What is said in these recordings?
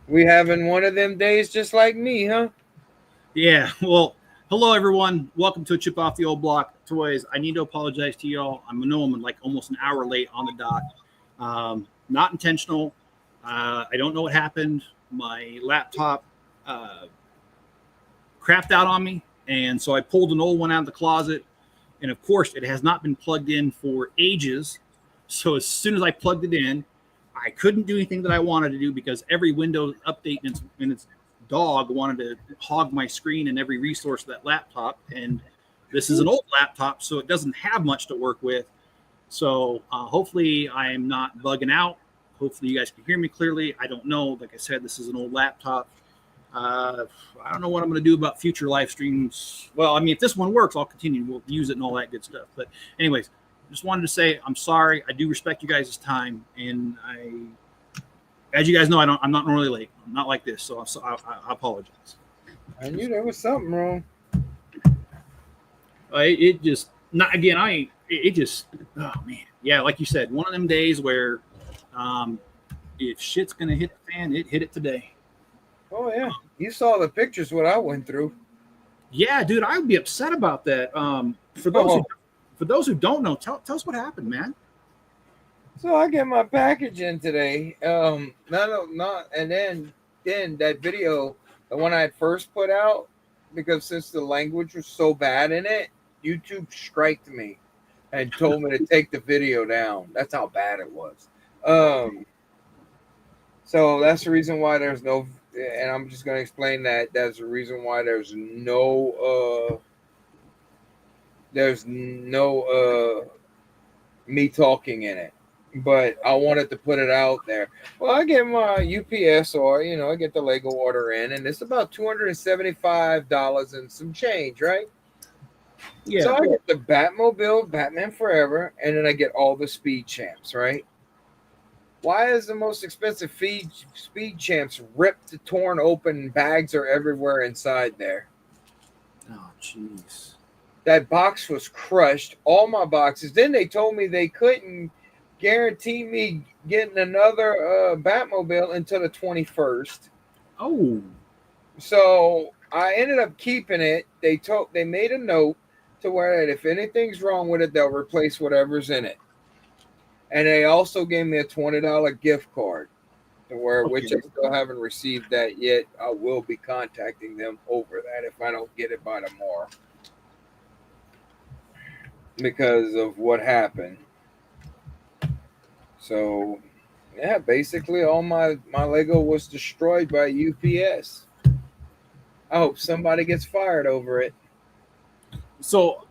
We having one of them days just like me, huh? Yeah, well, hello everyone. Welcome to a Chip Off the Old Block Toys. I need to apologize to y'all. I know I'm like almost an hour late on the dot. Not intentional. I don't know what happened. My laptop crapped out on me, and so I pulled an old one out of the closet. And of course, it has not been plugged in for ages. So as soon as I plugged it in, I couldn't do anything that I wanted to do because every Windows update and its dog wanted to hog my screen and every resource of that laptop. And this is an old laptop, so it doesn't have much to work with. So hopefully I am not bugging out. Hopefully you guys can hear me clearly. I don't know. Like I said, this is an old laptop. I don't know what I'm going to do about future live streams. Well, I mean, if this one works, I'll continue. We'll use it and all that good stuff. But anyways, just wanted to say I'm sorry. I do respect you guys' time, and as you guys know, I'm not normally late. I'm not like this, so I apologize. I knew there was something wrong. It just not again. It just oh man, yeah. Like you said, one of them days where if shit's gonna hit the fan, it hit it today. Oh yeah, you saw the pictures what I went through. Yeah, dude, I would be upset about that. For those who don't know, tell us what happened, man. So I get my package in today. And then that video, the one I had first put out, because since the language was so bad in it, YouTube striked me and told me to take the video down. That's how bad it was. So that's the reason why there's no, and I'm just going to explain that. That's the reason why there's no me talking in it. But I wanted to put it out there. Well, I get my UPS or, I get the Lego order in, and it's about $275 and some change, right? Yeah. So I get the Batmobile, Batman Forever, and then I get all the Speed Champs, right? Why is the most expensive Speed Champs ripped, torn open, bags are everywhere inside there? Oh, jeez. That box was crushed, all my boxes. Then they told me they couldn't guarantee me getting another Batmobile until the 21st. Oh. So I ended up keeping it. They made a note to where that if anything's wrong with it, they'll replace whatever's in it. And they also gave me a $20 gift card, which I still haven't received that yet. I will be contacting them over that if I don't get it by tomorrow because of what happened. So, yeah, basically all my Lego was destroyed by UPS. I hope somebody gets fired over it. So,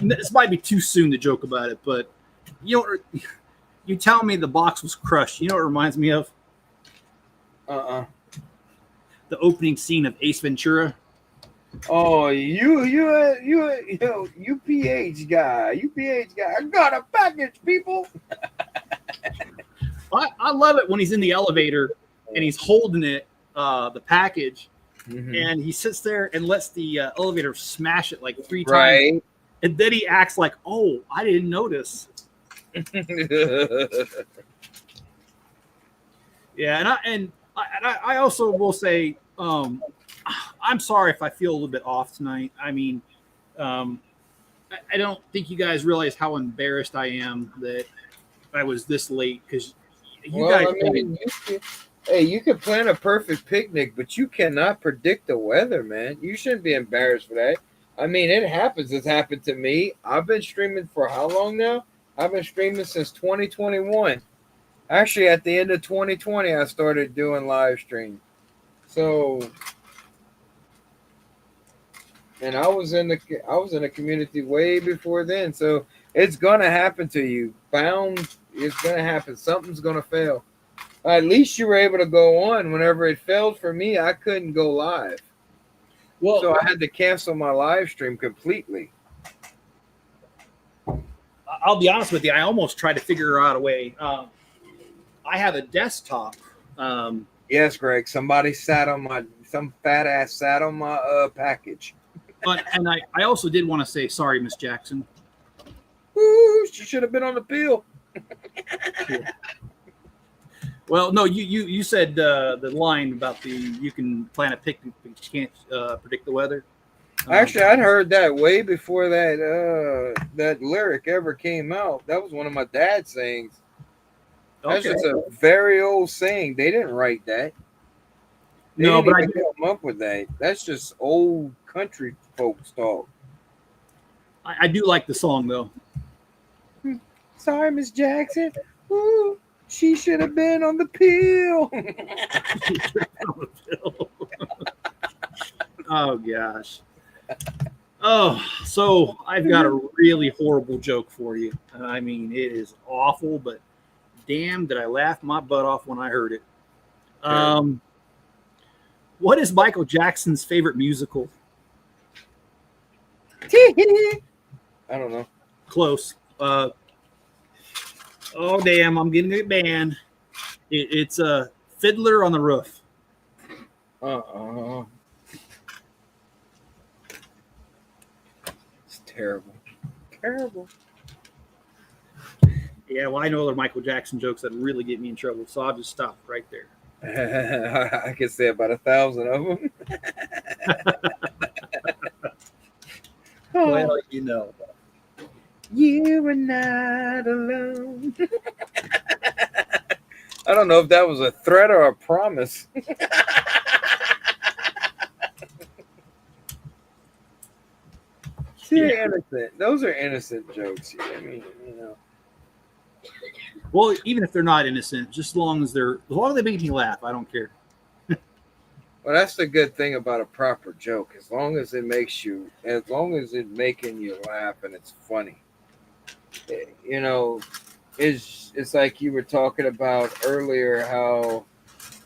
this might be too soon to joke about it, but you tell me the box was crushed. You know what it reminds me of? The opening scene of Ace Ventura. Oh, you UPH guy. I got a package, people. I love it when he's in the elevator and he's holding it, the package, and he sits there and lets the elevator smash it like 3 times. And then he acts like, oh, I didn't notice. Yeah, and I also will say I'm sorry if I feel a little bit off tonight. I mean, I don't think you guys realize how embarrassed I am that I was this late because you guys. I mean, you could plan a perfect picnic, but you cannot predict the weather, man. You shouldn't be embarrassed for that. I mean, it happens. It's happened to me. I've been streaming for how long now? I've been streaming since 2021. Actually, at the end of 2020, I started doing live stream. So, and I was in the community way before then. So it's gonna happen to you. It's gonna happen. Something's gonna fail. At least you were able to go on. Whenever it failed for me, I couldn't go live. Well, so I had to cancel my live stream completely. I'll be honest with you. I almost tried to figure out a way. I have a desktop. Yes, Greg. Some fat ass sat on my package. And I also did want to say sorry, Miss Jackson. Ooh, she should have been on the peel. Well, no, you said the line about you can plan a picnic, but you can't predict the weather. Actually, I'd heard that way before that lyric ever came out. That was one of my dad's sayings. That's Okay. just a very old saying. They didn't write that. They No, didn't but even come up with that. That's just old country folks talk. I do like the song though. Sorry, Miss Jackson. Ooh, she should have been on the pill. Oh gosh. Oh, so I've got a really horrible joke for you. I mean, it is awful, but damn, did I laugh my butt off when I heard it. What is Michael Jackson's favorite musical? I don't know. Close. Oh damn, I'm getting it banned. It's a Fiddler on the Roof. It's terrible. Terrible. Yeah, well, I know other Michael Jackson jokes that really get me in trouble, so I'll just stop right there. I can say about 1,000 of them. Well, you know. You are not alone. I don't know if that was a threat or a promise. They're innocent. Those are innocent jokes. I mean, you know. Well, even if they're not innocent, just as long as they make me laugh, I don't care. Well, that's the good thing about a proper joke. As long as it's making you laugh and it's funny. You know, it's like you were talking about earlier how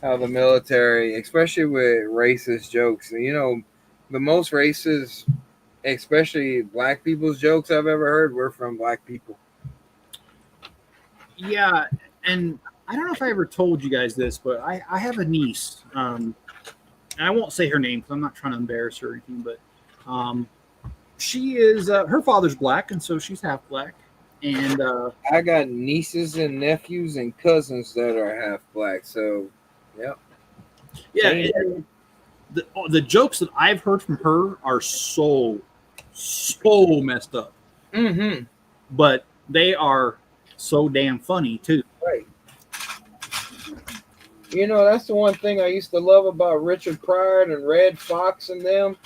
the military, especially with racist jokes, you know, the most racist, especially black people's jokes I've ever heard were from black people. Yeah, and I don't know if I ever told you guys this, but I have a niece. And I won't say her name because I'm not trying to embarrass her or anything, but she is her father's black, and so she's half black. And I got nieces and nephews and cousins that are half black, so yeah. And the jokes that I've heard from her are so messed up. Mm-hmm. But they are so damn funny too. Right. You know, that's the one thing I used to love about Richard Pryor and Red Fox and them,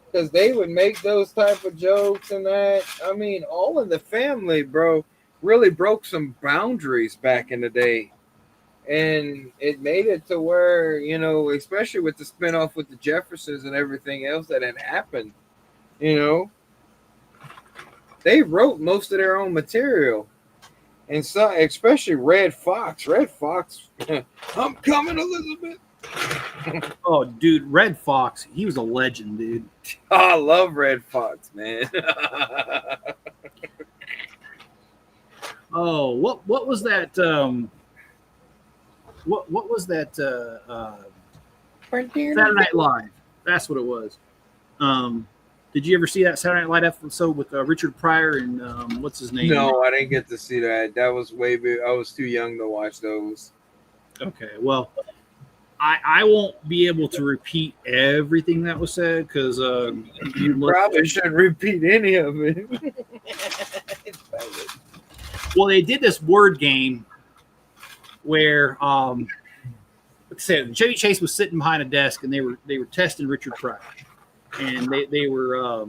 because they would make those type of jokes and that. I mean, All in the Family, bro, really broke some boundaries back in the day. And it made it to where, you know, especially with the spinoff with the Jeffersons and everything else that had happened, you know, they wrote most of their own material. And so, especially Red Fox. Red Fox, I'm coming, Elizabeth. Oh, dude, Red Fox, he was a legend, dude. I love Red Fox, man. Oh, what was that? What was that? Saturday Night Live. That's what it was. Did you ever see that Saturday Night Live episode with Richard Pryor and what's his name? No, I didn't get to see that. That was way big. I was too young to watch those. Okay, well, I won't be able to repeat everything that was said because you probably shouldn't repeat any of it. Well, they did this word game where, like I said, Chevy Chase was sitting behind a desk and they were testing Richard Pryor. And they were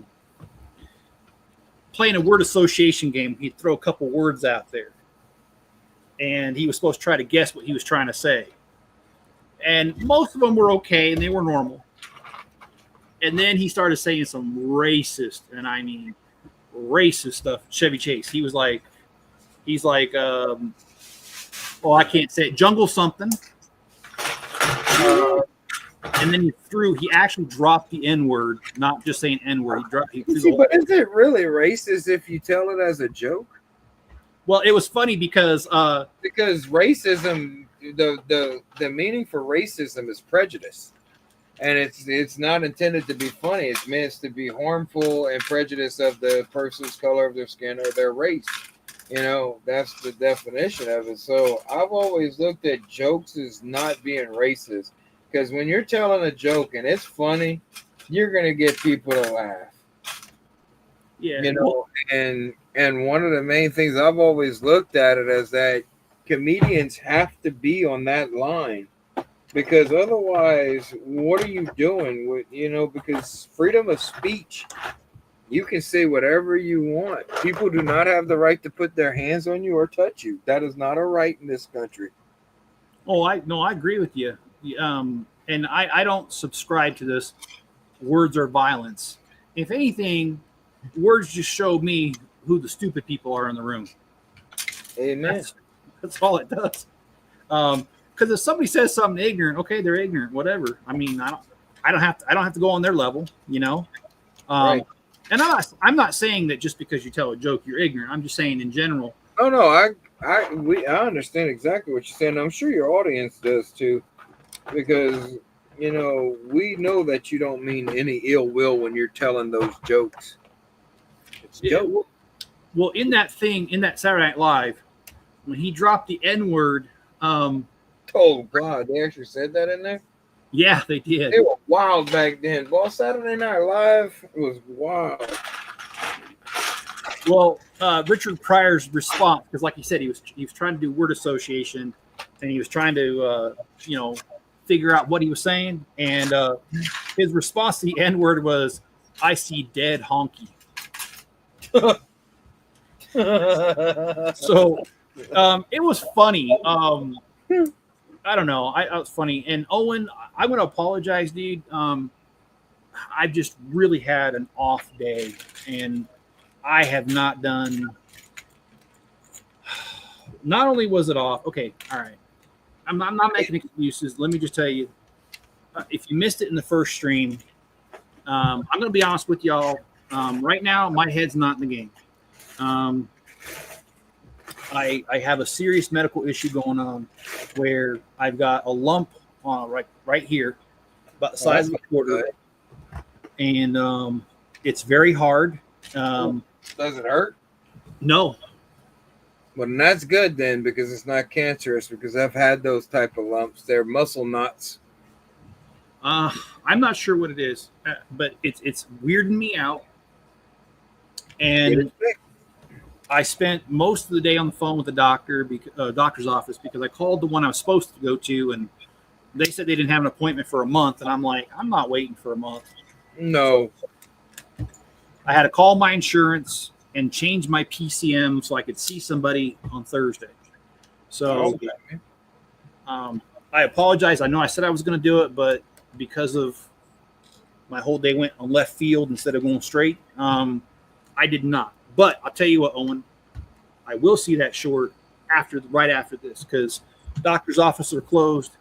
playing a word association game. He'd throw a couple words out there. And he was supposed to try to guess what he was trying to say. And most of them were okay, and they were normal. And then he started saying some racist, and I mean racist stuff, Chevy Chase. He's like, I can't say it, jungle something. And then he actually dropped the N-word, not just saying N-word. But is it really racist if you tell it as a joke? Well, it was funny because racism, the meaning for racism is prejudice. And it's not intended to be funny. It's meant to be harmful and prejudice of the person's color of their skin or their race. You know, that's the definition of it. So I've always looked at jokes as not being racist. Because when you're telling a joke and it's funny, you're gonna get people to laugh. Yeah. You know, and one of the main things I've always looked at it as that comedians have to be on that line. Because otherwise, what are you doing with, because freedom of speech, you can say whatever you want. People do not have the right to put their hands on you or touch you. That is not a right in this country. Oh, I agree with you. And I don't subscribe to this. Words are violence. If anything, words just show me who the stupid people are in the room. Amen. That's all it does. Because if somebody says something ignorant, okay, they're ignorant, whatever. I mean, I don't have to go on their level, you know. Right. And I'm not saying that just because you tell a joke you're ignorant. I'm just saying in general. Oh no, I understand exactly what you're saying. I'm sure your audience does too, because we know that you don't mean any ill will when you're telling those jokes. It's Yeah, joke. well, in that Saturday Night Live, when he dropped the N-word, Oh God, they actually said that in there. yeah, they did. They were wild back then. Boy, Saturday Night Live was wild. Well, Richard Pryor's response, because like you said, he was trying to do word association, and he was trying to figure out what he was saying, and his response to the N-word was, "I see dead honky." So it was funny. I don't know. It was funny. And Owen, I'm going to apologize, dude. I've just really had an off day, and I have not done. Not only was it off. Okay, all right. I'm not making excuses. Let me just tell you, if you missed it in the first stream, I'm going to be honest with y'all. Right now, my head's not in the game. I have a serious medical issue going on where I've got a lump right here, about the size of a quarter, and it's very hard. Does it hurt? No. Well, then that's good then, because it's not cancerous. Because I've had those type of lumps. They're muscle knots. I'm not sure what it is, but it's weirding me out. And I spent most of the day on the phone with the doctor's office, because I called the one I was supposed to go to, and they said they didn't have an appointment for a month. And I'm like, I'm not waiting for a month. No. I had to call my insurance and change my PCM so I could see somebody on Thursday. So I apologize. I know I said I was going to do it, but because of my whole day went on left field instead of going straight, I did not. But I'll tell you what, Owen, I will see that short right after this, because doctor's offices are closed.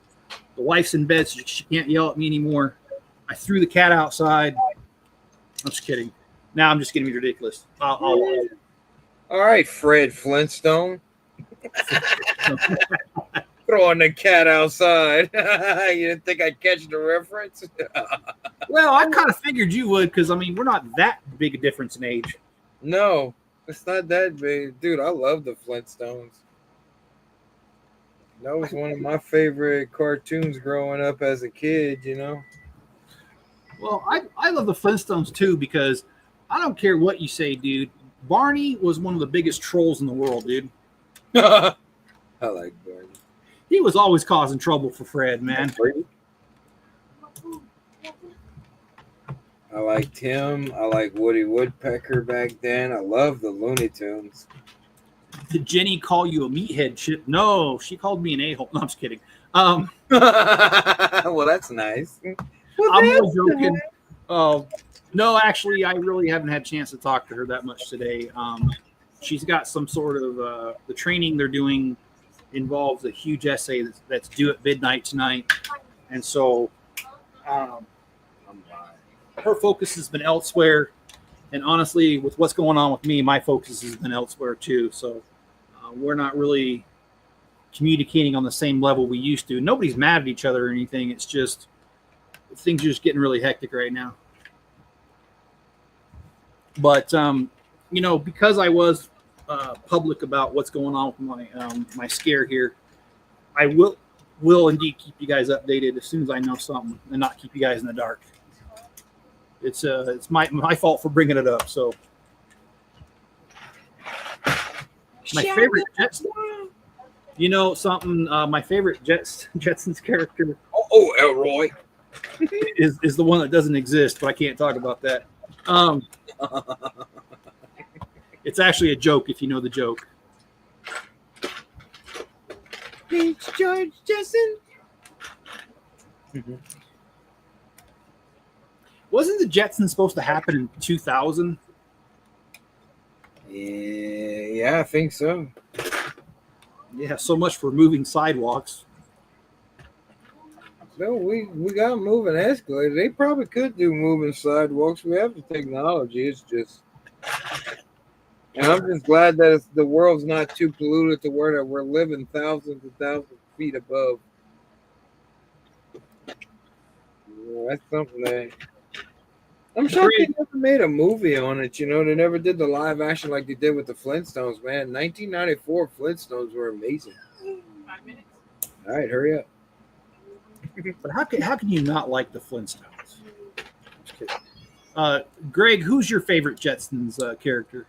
The wife's in bed, so she can't yell at me anymore. I threw the cat outside. I'm just kidding. Now I'm just getting ridiculous. I'll All right, Fred Flintstone. Throwing the cat outside. You didn't think I'd catch the reference? Well, I kind of figured you would, because, I mean, we're not that big a difference in age. No, it's not that big. Dude, I love the Flintstones. That was one of my favorite cartoons growing up as a kid, Well, I love the Flintstones, too, because I don't care what you say, dude. Barney was one of the biggest trolls in the world, dude. I like Barney. He was always causing trouble for Fred, man. I liked him. I like Woody Woodpecker back then. I love the Looney Tunes. Did Jenny call you a meathead chip? No, she called me an a-hole. No, I'm just kidding. Well, that's nice. I'm only joking. No, actually, I really haven't had a chance to talk to her that much today. She's got some sort of the training they're doing involves a huge essay that's due at midnight tonight, and so her focus has been elsewhere. And honestly, with what's going on with me, my focus has been elsewhere too. So we're not really communicating on the same level we used to. Nobody's mad at each other or anything. It's just things are just getting really hectic right now. But because I was public about what's going on with my scare here. I will indeed keep you guys updated as soon as I know something, and not keep you guys in the dark. It's my fault for bringing it up. So my favorite Jetsons, you know something? My favorite Jetsons character. Oh, Elroy is the one that doesn't exist, but I can't talk about that. It's actually a joke if you know the joke. Beach George Jetson. Wasn't the Jetsons supposed to happen in 2000? Yeah, I think so. Yeah, so much for moving sidewalks. No, we got moving escalators. They probably could do moving sidewalks. We have the technology. It's just, and I'm just glad that the world's not too polluted to where that we're living thousands and thousands of feet above. Yeah, that's something that I'm shocked they never made a movie on it. You know, they never did the live action like they did with the Flintstones. Man, 1994 Flintstones were amazing. 5 minutes. All right, hurry up. But how can you not like the Flintstones? Just kidding. Greg, who's your favorite Jetsons character?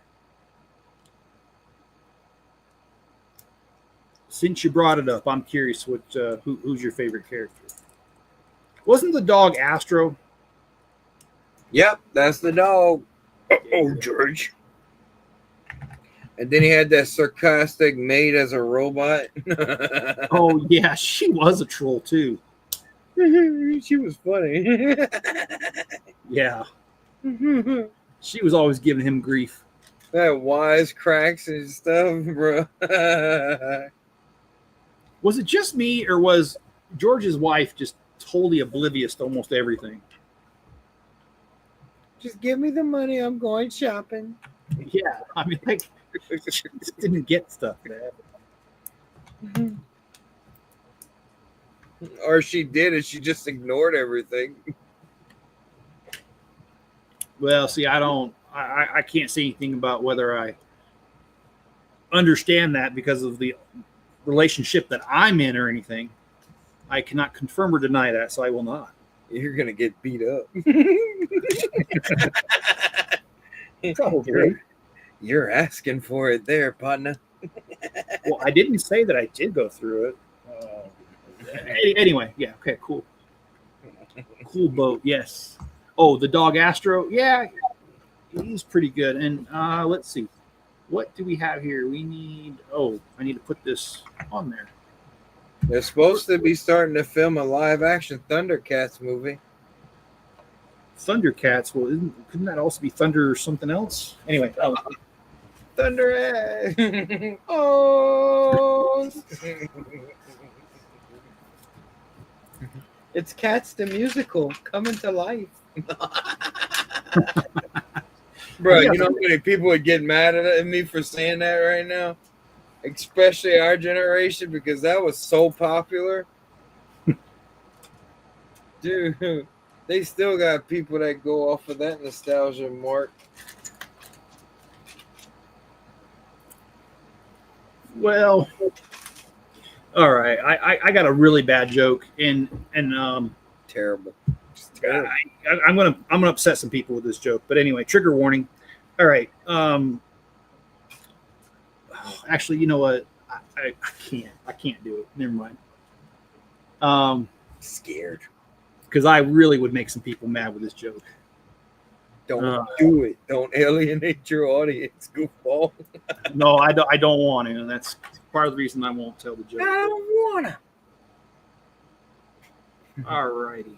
Since you brought it up, I'm curious who's your favorite character? Wasn't the dog Astro? Yep, that's the dog. Oh, George. And then he had that sarcastic maid as a robot. Oh, yeah, she was a troll, too. She was funny. Yeah. She was always giving him grief. That wise cracks and stuff, bro. Was it just me, or was George's wife just totally oblivious to almost everything? Just give me the money. I'm going shopping. Yeah, I mean, like, she just didn't get stuff, man. Or she did, and she just ignored everything. Well, see, I can't say anything about whether I understand that because of the relationship that I'm in or anything. I cannot confirm or deny that, so I will not. You're gonna get beat up. Probably. You're asking for it there, partner. Well, I didn't say that I did go through it. Anyway, yeah, okay, cool. Cool boat, yes. Oh, the dog Astro, yeah, he's pretty good. And let's see, what do we have here? We need. Oh, I need to put this on there. They're supposed to be starting to film a live-action Thundercats movie. Thundercats. Well, couldn't that also be Thunder or something else? Anyway, Thunder. Oh. It's Cats the musical coming to life. Bro, you know how many people would get mad at me for saying that right now? Especially our generation, because that was so popular. Dude, they still got people that go off of that nostalgia mark. Well, all right. I got a really bad joke, and Terrible. I'm gonna upset some people with this joke. But anyway, trigger warning. All right. Actually, you know what? I can't do it. Never mind. Scared. Because I really would make some people mad with this joke. Don't do it. Don't alienate your audience, goofball. No, I don't want to, and that's part of the reason I won't tell the joke. I don't wanna. All righty.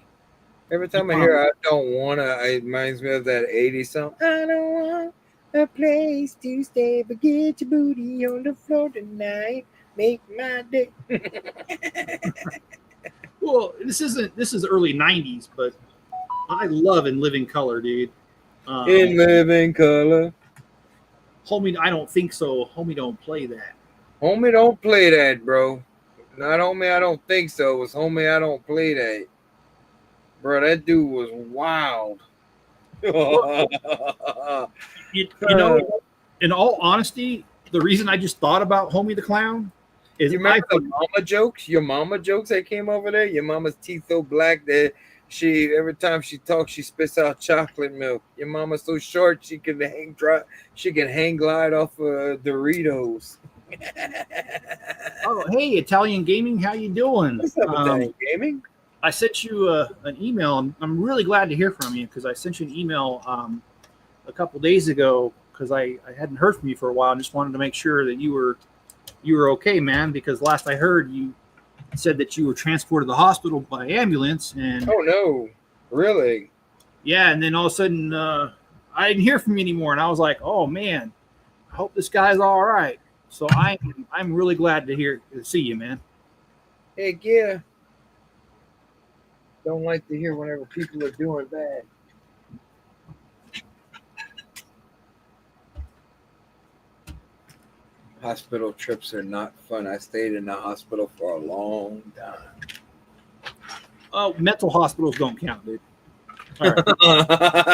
Every time I hear "I don't wanna," it reminds me of that '80s song. I don't want a place to stay, but get your booty on the floor tonight. Make my day. Well, this is early '90s, but I love In Living Color, dude. In living color. Homie, I don't think so. Homie, don't play that. Homie, don't play that, bro. Not homie, I don't think so. It was homie, I don't play that. Bro, that dude was wild. You know, in all honesty, the reason I just thought about Homie the Clown is You remember the mama jokes? Your mama jokes that came over there? Your mama's teeth so black that she every time she talks she spits out chocolate milk. Your mama's so short she can hang glide off of Doritos. Oh, hey, Italian Gaming, how you doing? What's up with that gaming? I sent you an email. I'm really glad to hear from you because I sent you an email a couple days ago because I hadn't heard from you for a while and just wanted to make sure that you were okay, man, because last I heard you said that you were transported to the hospital by ambulance. And oh no, really? Yeah, and then all of a sudden I didn't hear from you anymore, and I was like, oh man, I hope this guy's all right. So I'm really glad to see you, man. Heck yeah. Don't like to hear whenever people are doing bad. Hospital trips are not fun. I stayed in the hospital for a long time. Oh, mental hospitals don't count, dude. All right.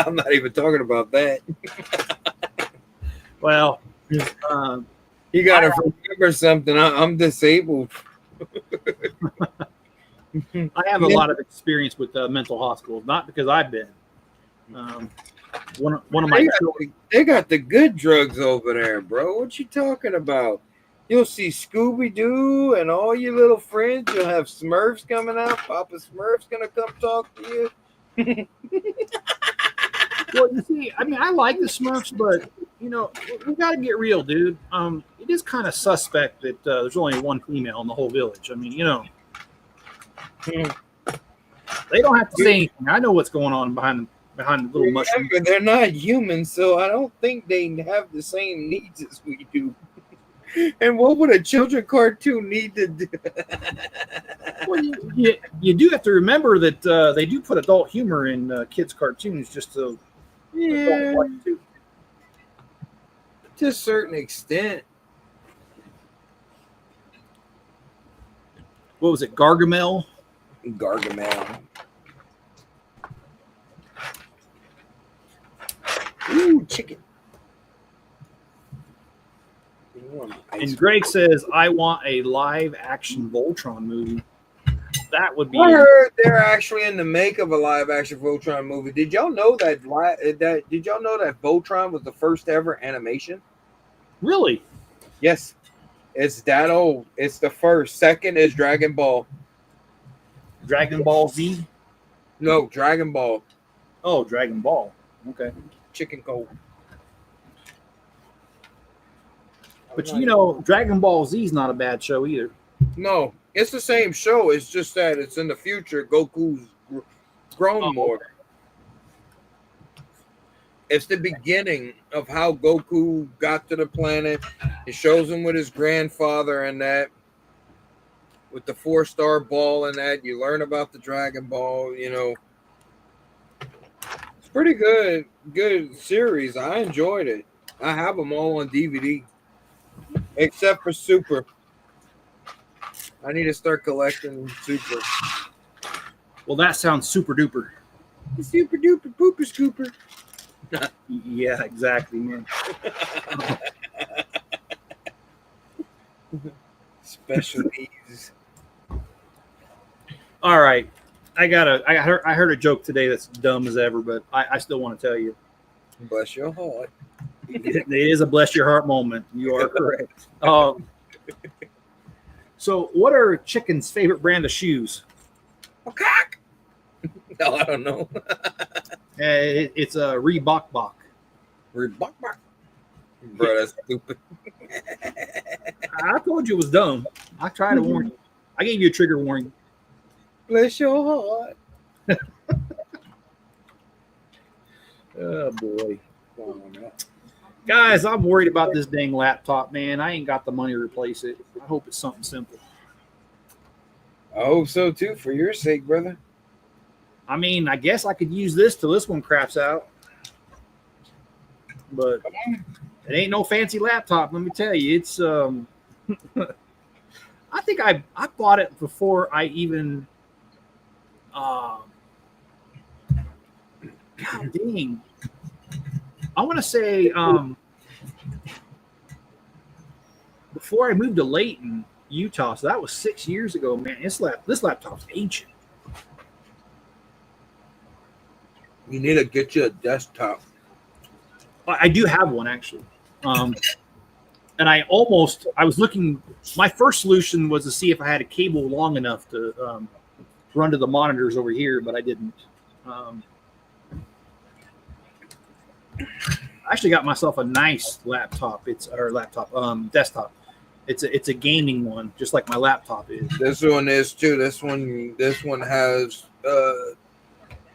I'm not even talking about that. Well, you got to remember something. I'm disabled. I have a lot of experience with mental hospitals, not because I've been. One of my they got the good drugs over there, bro. What you talking about? You'll see Scooby-Doo and all your little friends. You'll have Smurfs coming out. Papa Smurf's gonna come talk to you. Well, you see, I mean, I like the Smurfs, but you know, we got to get real, dude. It is kind of suspect that there's only one female in the whole village. I mean, you know, they don't have to say anything. I know what's going on behind the little mushroom. They're not human, so I don't think they have the same needs as we do. And what would a children cartoon need to do? Well, you do have to remember that they do put adult humor in kids' cartoons, just to to a certain extent. What was it, Gargamel? Gargamel. Ooh, chicken. And Greg says, I want a live action Voltron movie. That would be. I heard they're actually in the make of a live action Voltron movie. Did y'all know that Voltron was the first ever animation? Really? Yes. It's that old. It's the first. Second is Dragon Ball. Dragon Ball Z? No, Dragon Ball. Oh, Dragon Ball. Okay. Chicken cold. But you know, Dragon Ball Z is not a bad show either. No, it's the same show. It's just that it's in the future. Goku's grown more. It's the beginning of how Goku got to the planet. It shows him with his grandfather and that. With the 4-star ball and that. You learn about the Dragon Ball, you know. It's pretty good series. I enjoyed it. I have them all on DVD. Except for Super. I need to start collecting Super. Well, that sounds super duper. Super duper pooper scooper. Yeah, exactly, man. Special needs. All right. I heard a joke today that's dumb as ever, but I still want to tell you. Bless your heart. It is a bless your heart moment. You are correct. So, what are Chicken's favorite brand of shoes? Cock. No, I don't know. It's a Reebok Bok. Reebok Bok. Bro, that's stupid. I told you it was dumb. I tried to warn you. I gave you a trigger warning. Bless your heart. Oh boy. Guys, I'm worried about this dang laptop, man. I ain't got the money to replace it. I hope it's something simple. I hope so too, for your sake, brother. I mean, I guess I could use this till this one craps out. But it ain't no fancy laptop, let me tell you. It's I think I bought it before I even God dang. I want to say before I moved to Layton, Utah. So that was 6 years ago, man. This laptop's ancient. You need to get you a desktop. I do have one actually. And I was looking, my first solution was to see if I had a cable long enough to run to the monitors over here, but I didn't. I actually got myself a nice desktop. It's a gaming one, just like my laptop is. This one is too. This one has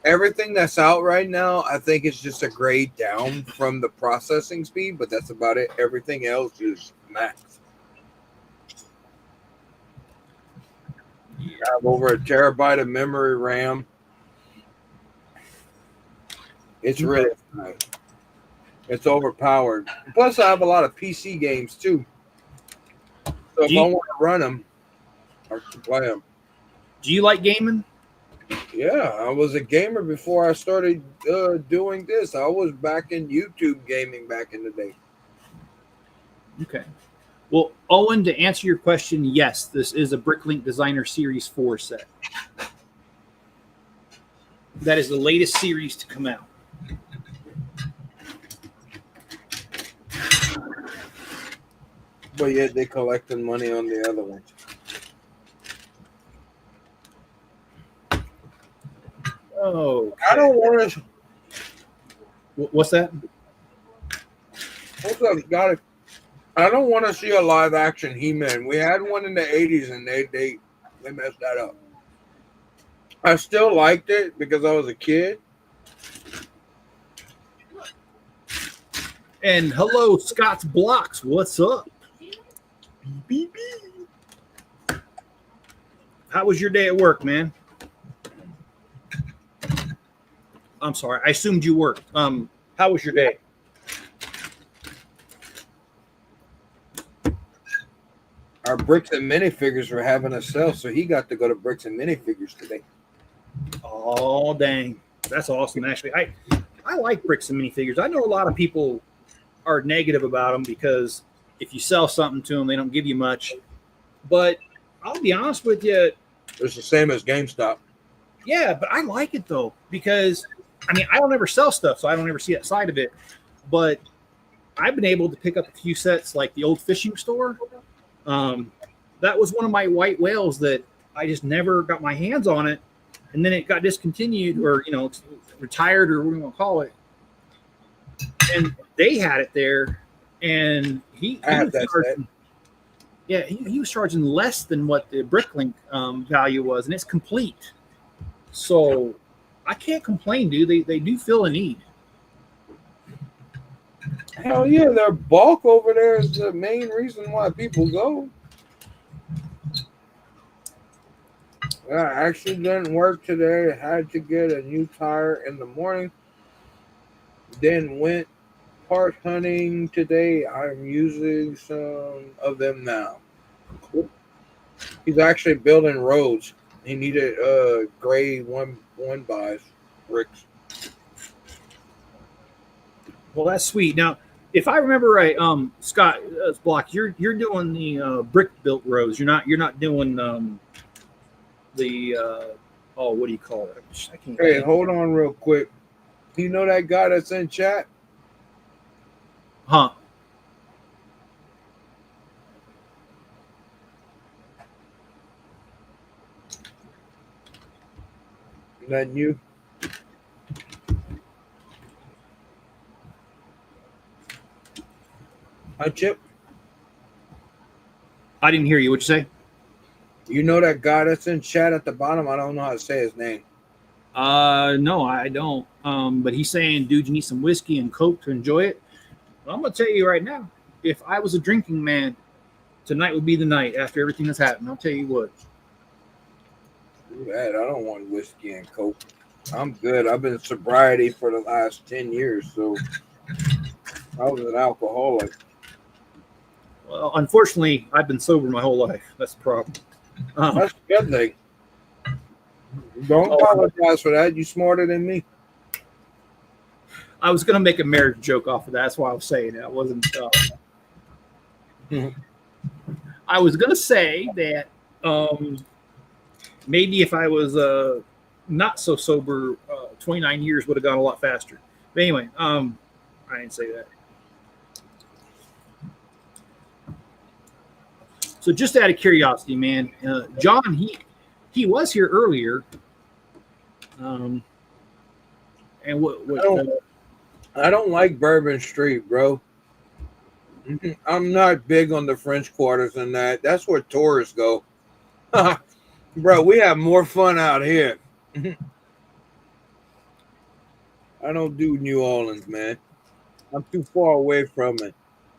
everything that's out right now. I think it's just a grade down from the processing speed, but that's about it. Everything else is max. I have over a terabyte of memory RAM. It's really nice. It's overpowered. Plus, I have a lot of PC games too. So if I want to run them, I can play them. Do you like gaming? Yeah, I was a gamer before I started doing this. I was back in YouTube gaming back in the day. Okay. Well, Owen, to answer your question, yes, this is a Bricklink Designer Series 4 set. That is the latest series to come out. But yet they're collecting money on the other ones. Oh, I don't want to. What's that? What's up? Got it. I don't want to see a live action He-Man. We had one in the 80s and they messed that up. I still liked it because I was a kid. And hello, Scott's Blocks. What's up? Beep, beep. How was your day at work, man? I'm sorry. I assumed you worked. How was your day? Our Bricks and Minifigures were having a sale, so he got to go to Bricks and Minifigures today. Oh, dang. That's awesome, actually. I like Bricks and Minifigures. I know a lot of people are negative about them because if you sell something to them, they don't give you much. But I'll be honest with you. It's the same as GameStop. Yeah, but I like it, though, because, I mean, I don't ever sell stuff, so I don't ever see that side of it. But I've been able to pick up a few sets like the old fishing store. That was one of my white whales that I just never got my hands on it. And then it got discontinued or, retired or what do you want to call it. And they had it there. And he was charging less than what the Bricklink value was. And it's complete. So I can't complain, dude. They do fill a need. Hell yeah, their bulk over there is the main reason why people go. I actually didn't work today. I had to get a new tire in the morning. Then went part hunting today. I'm using some of them now. He's actually building roads. He needed gray one buys bricks. Well, that's sweet. Now, if I remember right, Scott Block, you're doing the brick built roads. You're not doing what do you call it? I can't. Hey, hold on real quick. You know that guy that's in chat? Huh? That you? Hi, Chip. I didn't hear you. What'd you say? You know that guy that's in chat at the bottom? I don't know how to say his name. No, I don't. But he's saying, dude, you need some whiskey and Coke to enjoy it. Well, I'm gonna tell you right now, if I was a drinking man, tonight would be the night after everything that's happened. I'll tell you what. I don't want whiskey and Coke. I'm good. I've been in sobriety for the last 10 years, so I was an alcoholic. Well, unfortunately, I've been sober my whole life. That's the problem. That's a good thing. Don't apologize for that. You smarter than me. I was going to make a marriage joke off of that. That's why I was saying it. I wasn't. I was gonna say that maybe if I was not so sober, 29 years would have gone a lot faster. But anyway, I didn't say that. So just out of curiosity, man, John, he was here earlier. And I don't like Bourbon Street, bro. I'm not big on the French Quarters and that. That's where tourists go. Bro, we have more fun out here. I don't do New Orleans, man. I'm too far away from it.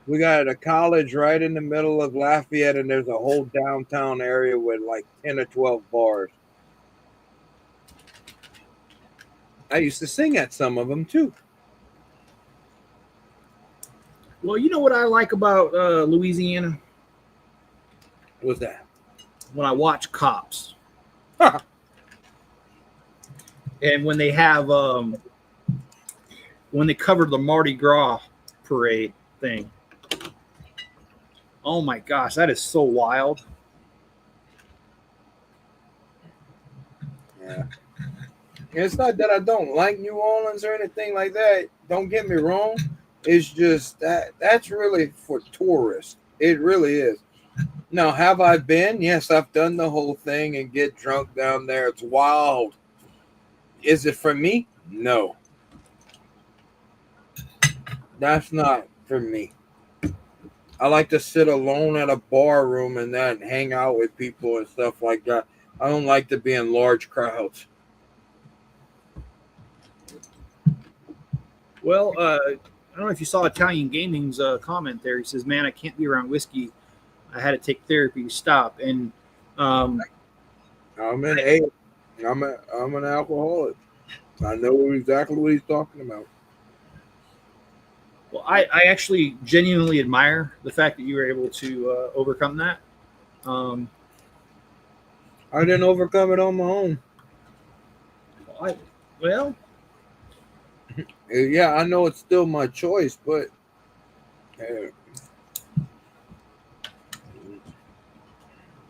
We got a college right in the middle of Lafayette, and there's a whole downtown area with like 10 or 12 bars. I used to sing at some of them too. Well, you know what I like about Louisiana? What's that? When I watch Cops. And when they have when they cover the Mardi Gras parade thing. Oh my gosh, that is so wild. Yeah. It's not that I don't like New Orleans or anything like that. Don't get me wrong. It's just that's really for tourists. It really is. Now, have I been? Yes, I've done the whole thing and get drunk down there. It's wild. Is it for me? No. That's not for me. I like to sit alone at a bar room and that and hang out with people and stuff like that. I don't like to be in large crowds. Well, I don't know if you saw Italian Gaming's comment there. He says, "Man, I can't be around whiskey. I had to take therapy to stop." And I'm an alcoholic. I know exactly what he's talking about. Well, I actually genuinely admire the fact that you were able to overcome that. I didn't overcome it on my own. Well, yeah, I know it's still my choice, but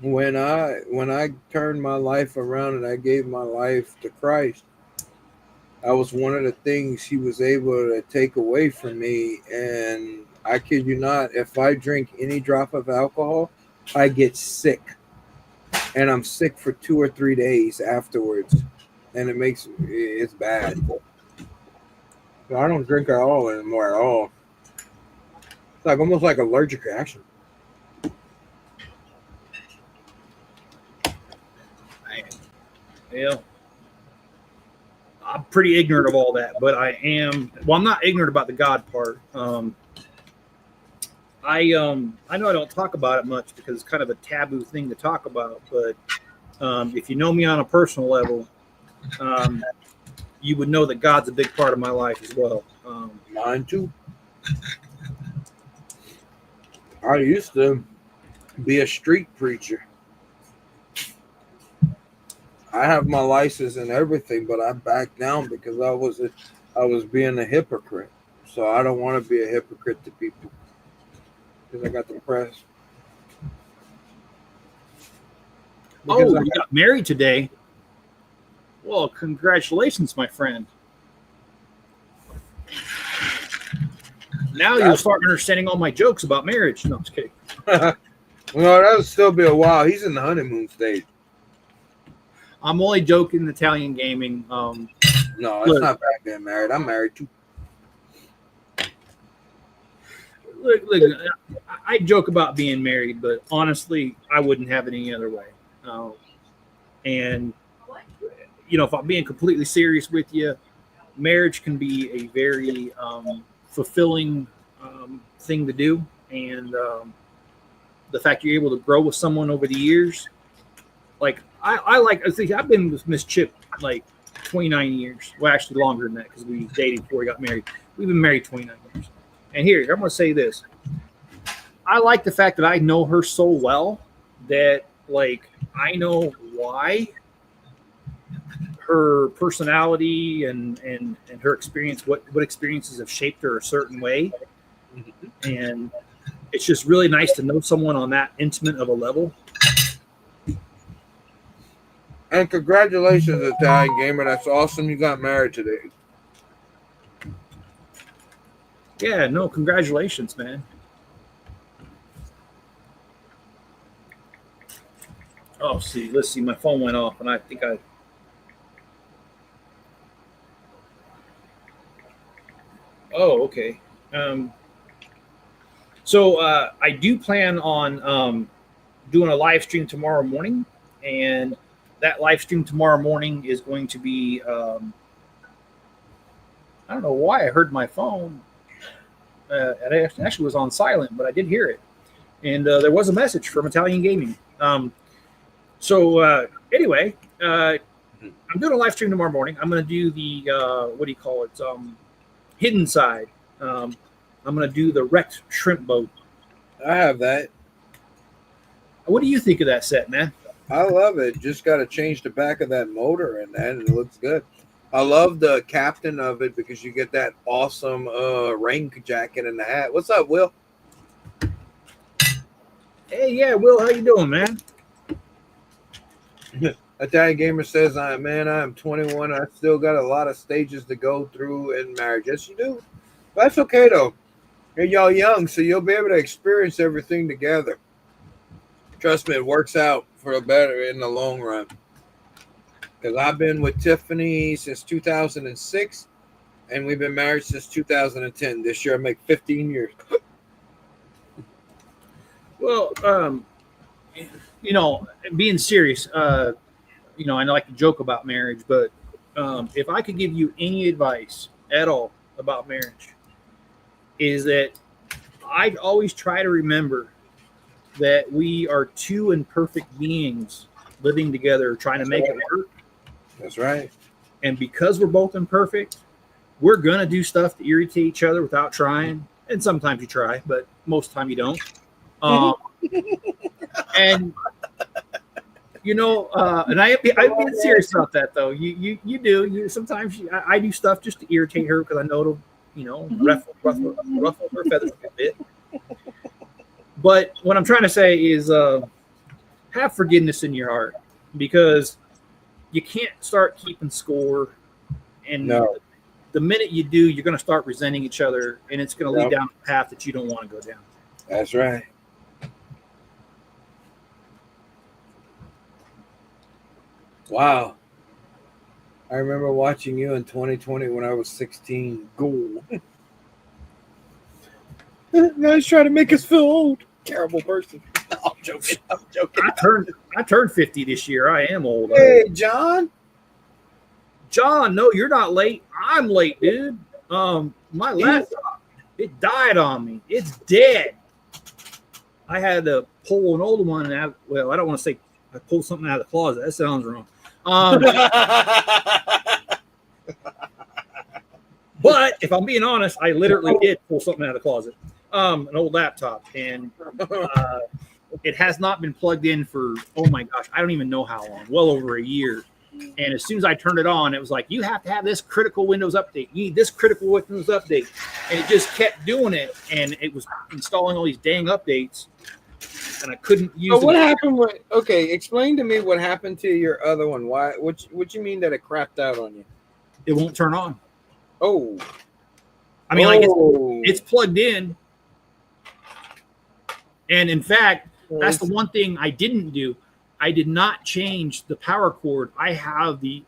when I turned my life around and I gave my life to Christ, that was one of the things he was able to take away from me. And I kid you not, if I drink any drop of alcohol, I get sick. And I'm sick for 2 or 3 days afterwards. And it's bad. So I don't drink at all anymore at all. It's like almost like allergic reaction. Yeah. I'm pretty ignorant of all that, but I'm not ignorant about the God part. I know I don't talk about it much because it's kind of a taboo thing to talk about, but if you know me on a personal level, you would know that God's a big part of my life as well. Mine too. I used to be a street preacher. I have my license and everything, but I backed down because I was being a hypocrite. So I don't want to be a hypocrite to people because I got depressed. You got married today. Well, congratulations, my friend. Now you'll start understanding all my jokes about marriage. No, I'm just kidding. Well, that'll still be a while. He's in the honeymoon stage. I'm only joking, Italian Gaming. No, it's not bad being married. I'm married too. Look, I joke about being married, but honestly, I wouldn't have it any other way. And, if I'm being completely serious with you, marriage can be a very fulfilling thing to do. And the fact you're able to grow with someone over the years, like, I think I've been with Miss Chip like 29 years. Well, actually longer than that because we dated before we got married. We've been married 29 years. And here, I'm going to say this. I like the fact that I know her so well that, like, I know why her personality and her experience, what experiences have shaped her a certain way. And it's just really nice to know someone on that intimate of a level. And congratulations, Italian Gamer. That's awesome. You got married today. Yeah, no, congratulations, man. Oh, see, let's see. My phone went off, and I think I. Oh, okay. So I do plan on doing a live stream tomorrow morning, and that live stream tomorrow morning is going to be. I don't know why I heard my phone. It actually was on silent, but I did hear it, and there was a message from Italian Gaming. So anyway, I'm doing a live stream tomorrow morning. I'm going to do the what do you call it? Hidden side. I'm going to do the wrecked shrimp boat. I have that. What do you think of that set, man? I love it. Just got to change the back of that motor and that, and it looks good. I love the captain of it because you get that awesome rain jacket and the hat. What's up, Will? Hey, yeah, Will, how you doing, man? Italian Gamer says, man, I'm 21. I still got a lot of stages to go through in marriage. Yes, you do. That's okay, though. And y'all young, so you'll be able to experience everything together. Trust me, it works out for the better in the long run. Because I've been with Tiffany since 2006, and we've been married since 2010. This year I make 15 years. Well, you know, being serious, you know, I like to joke about marriage, but if I could give you any advice at all about marriage, is that I'd always try to remember that we are two imperfect beings living together, trying to make it work. That's right. And because we're both imperfect, we're going to do stuff to irritate each other without trying. And sometimes you try, but most of the time you don't. And, you know, and I'm being serious about that, though. You do. Sometimes I do stuff just to irritate her because I know it'll, you know, ruffle her feathers a bit. But what I'm trying to say is have forgiveness in your heart, because you can't start keeping score. And the minute you do, you're going to start resenting each other, and it's going to lead down a path that you don't want to go down. That's right. Wow. I remember watching you in 2020 when I was 16. Cool. Guys trying to make us feel old. Terrible person. I'm joking. I turned 50 this year. I am old. Hey, John. John, no, you're not late. I'm late, dude. My laptop, it died on me. It's dead. I had to pull an old one out. Well, I don't want to say I pulled something out of the closet. That sounds wrong. But if I'm being honest, I literally did pull something out of the closet. An old laptop, and it has not been plugged in for, oh my gosh, I don't even know how long, well over a year. And as soon as I turned it on, it was like, you have to have this critical Windows update. You need this critical Windows update. And it just kept doing it, and it was installing all these dang updates, and I couldn't use it. What happened with, okay, explain to me what happened to your other one. Why? What you mean that it crapped out on you? It won't turn on. Oh. I mean, like it's plugged in. And in fact, that's the one thing I didn't do. I did not change the power cord. I have the,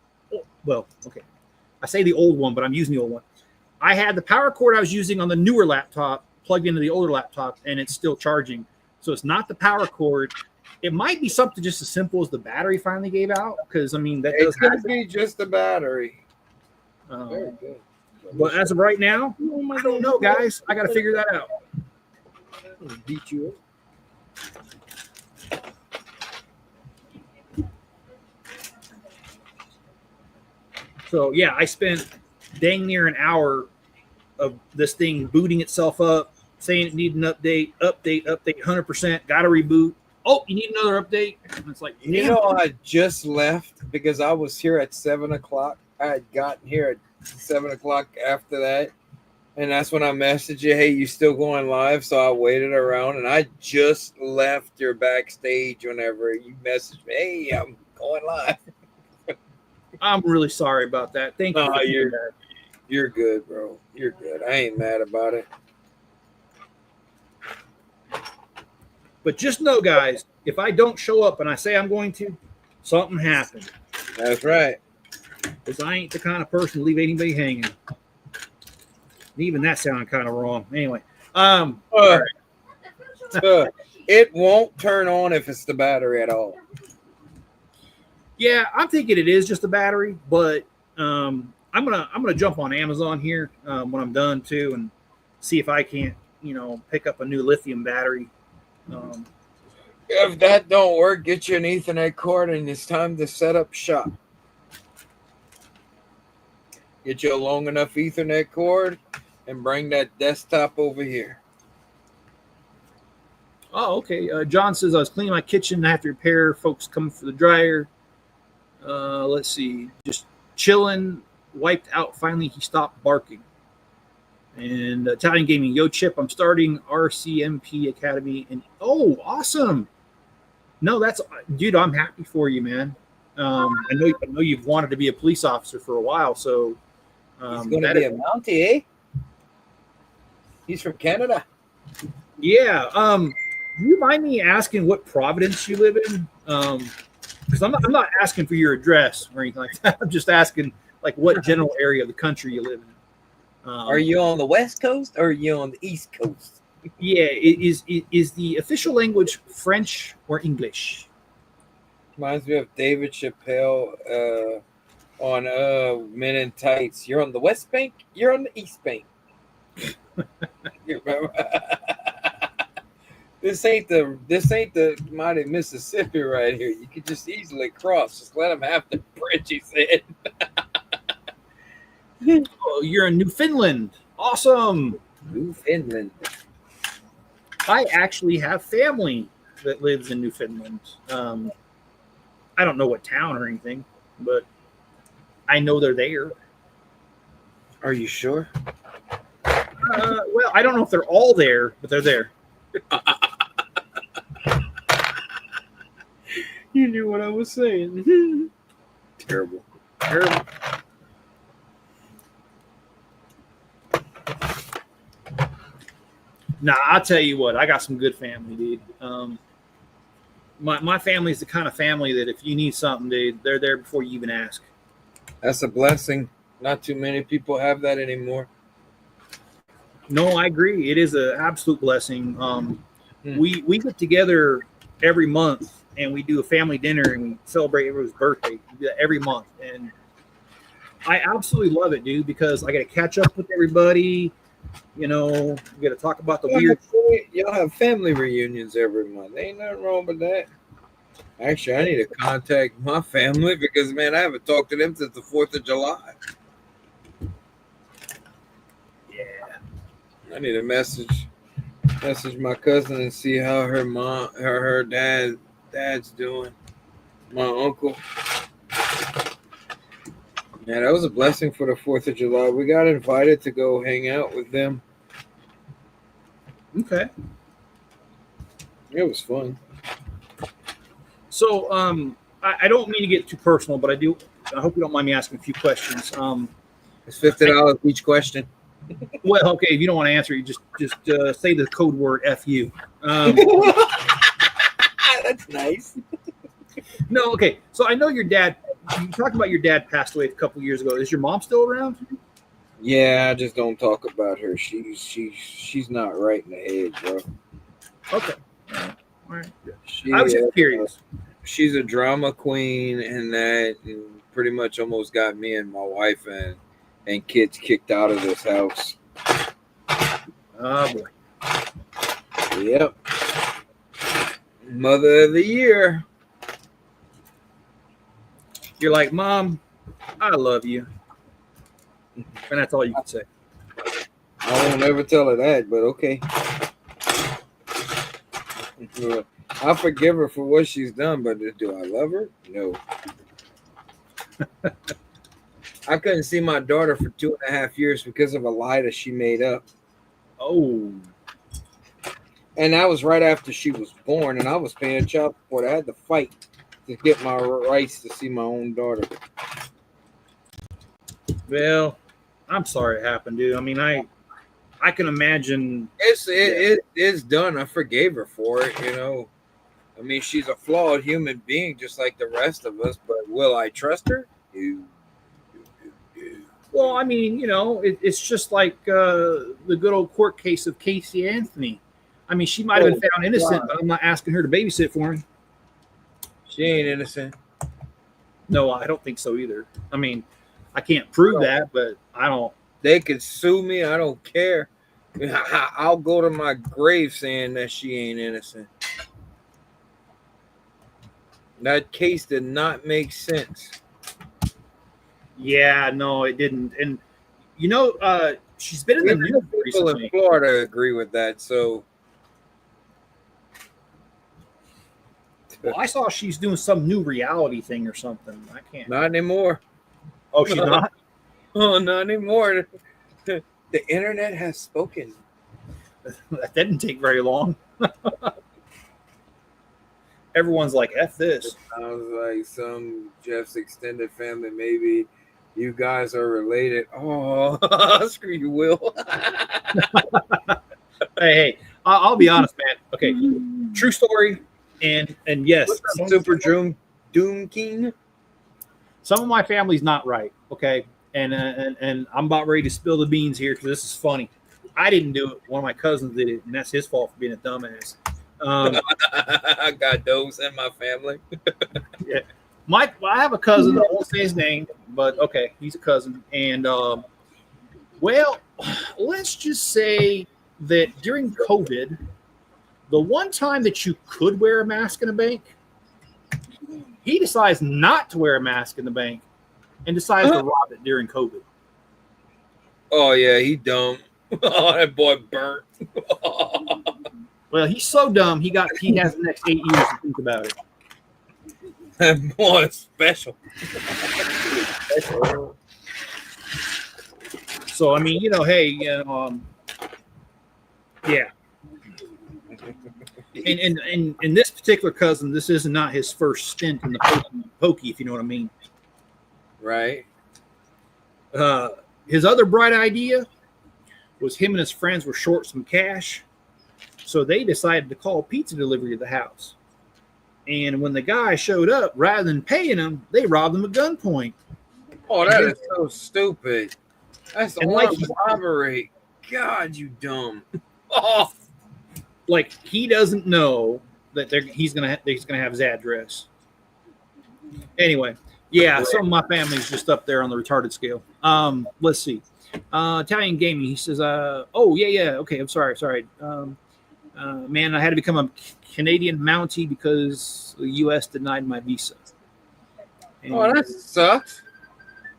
well, okay. I say the old one, but I'm using the old one. I had the power cord I was using on the newer laptop plugged into the older laptop, and it's still charging. So it's not the power cord. It might be something just as simple as the battery finally gave out, because, I mean, that does could be just the battery. Very good. But as of right now, I don't know, guys. I got to figure that out. Beat you up. So yeah, I spent dang near an hour of this thing booting itself up, saying it needed an update, 100%, got to reboot. Oh, you need another update? And it's like, you know, I just left because I was here at 7 o'clock. I had gotten here at 7 o'clock after that, And that's when I messaged you, hey, you still going live? So I waited around, and I just left your backstage whenever you messaged me, hey, I'm going live. I'm really sorry about that. Thank you. No, For doing that. you're good, bro. You're good. I ain't mad about it. But just know, guys, if I don't show up and I say I'm going to, something happened. That's right. Because I ain't the kind of person to leave anybody hanging. Even that sounded kind of wrong. Anyway, all right. It won't turn on if it's the battery at all. Yeah, I'm thinking it is just a battery, but I'm gonna jump on Amazon here when I'm done too, and see if I can't pick up a new lithium battery. If that don't work, get you an Ethernet cord, and it's time to set up shop. Get you a long enough Ethernet cord, and bring that desktop over here. Oh, okay. John says I was cleaning my kitchen. I have to repair. Folks coming for the dryer. Let's see. Just chilling. Wiped out. Finally, he stopped barking. And Italian Gaming, yo, Chip, I'm starting RCMP Academy. And oh, awesome. No, dude, I'm happy for you, man. I know you've wanted to be a police officer for a while. So he's going to be a Mountie, eh? He's from Canada. Yeah. Do you mind me asking what Providence you live in? Because I'm not asking for your address or anything like that. I'm just asking like what general area of the country you live in. Are you on the West Coast or are you on the East Coast? Yeah. Is the official language French or English? Reminds me of David Chappelle on Men in Tights. You're on the West Bank. You're on the East Bank. You remember? This ain't the mighty Mississippi right here. You could just easily cross. Just let them have the bridge, he said. Oh, you're in Newfoundland. Awesome. Newfoundland. I actually have family that lives in Newfoundland. I don't know what town or anything, but I know they're there. Are you sure? Well, I don't know if they're all there, but they're there. You knew what I was saying. Terrible. Nah, I'll tell you what, I got some good family, dude. My family's the kind of family that if you need something, dude, they're there before you even ask. That's a blessing. Not too many people have that anymore. No, I agree. It is an absolute blessing. We get together every month and we do a family dinner and we celebrate everyone's birthday. We do that every month. And I absolutely love it, dude, because I got to catch up with everybody. We got to talk about the weird. Y'all have family reunions every month. Ain't nothing wrong with that. Actually, I need to contact my family because, man, I haven't talked to them since the 4th of July. Yeah. I need to message my cousin and see how her dad's doing. My uncle. Yeah, that was a blessing for the 4th of July. We got invited to go hang out with them. Okay. It was fun. So, I don't mean to get too personal, but I hope you don't mind me asking a few questions. It's $50 each question. Well, okay, if you don't want to answer, you just say the code word "FU." That's nice. No, okay. So I know your dad. You talked about your dad passed away a couple years ago. Is your mom still around? Yeah, I just don't talk about her. She's not right in the head, bro. Okay. All right. I was just curious. She's a drama queen, and pretty much almost got me and my wife and kids kicked out of this house. Oh boy. Yep. Mother of the year. You're like, Mom, I love you. And that's all you can say. I won't ever tell her that, but okay. I forgive her for what she's done, but do I love her? No. I couldn't see my daughter for 2.5 years because of a lie that she made up. Oh, And that was right after she was born, and I was paying child support. I had to fight to get my rights to see my own daughter. well, I'm sorry it happened, dude. I mean, I can imagine. It's done. I forgave her for it, you know. I mean, she's a flawed human being just like the rest of us, but will I trust her? No. Well, I mean, you know, it's just like the good old court case of Casey Anthony. I mean, she might have been found innocent, God. but I'm not asking her to babysit for me. She ain't innocent. No, I don't think so either. I mean, I can't prove that, but I don't. They could sue me. I don't care. I'll go to my grave saying that she ain't innocent. That case did not make sense. Yeah, no, it didn't. And you know, she's been in the news People recently. in Florida agree with that. So, Well, I saw she's doing some new reality thing or something. I can't. not anymore. Oh, she's not. Oh, not anymore. The internet has spoken. That didn't take very long. Everyone's like, "F this." Sounds like some Jeff's extended family. Maybe you guys are related. Oh, screw you, Will. Hey, I'll be honest, man. Okay, true story. And yes, Super Doom King. some of my family's not right. Okay, and I'm about ready to spill the beans here because this is funny. I didn't do it. One of my cousins did it, and that's his fault for being a dumbass. I got those in my family. Yeah, I have a cousin. I won't say his name, but okay, he's a cousin. And well, let's just say that during COVID, the one time that you could wear a mask in a bank, he decides not to wear a mask in the bank and decides to rob it during COVID. Oh yeah, he dumb. Oh, that boy burnt. Well, he's so dumb. He has the next 8 years to think about it. That boy is special. So I mean, you know, hey, yeah. And this particular cousin, this is not his first stint in the pokey, if you know what I mean. Right. His other bright idea was him and his friends were short some cash, so they decided to call pizza delivery to the house. And when the guy showed up, rather than paying him, they robbed him at gunpoint. Oh, that is so stupid. That's And armed like- robbery. God, you dumb. Oh, Like he doesn't know that he's gonna have his address. Anyway, yeah, some of my family's just up there on the retarded scale. Let's see. Italian Gaming. He says, "Oh yeah. Okay, I'm sorry. Man, I had to become a Canadian Mountie because the U.S. denied my visa." And oh, that sucks.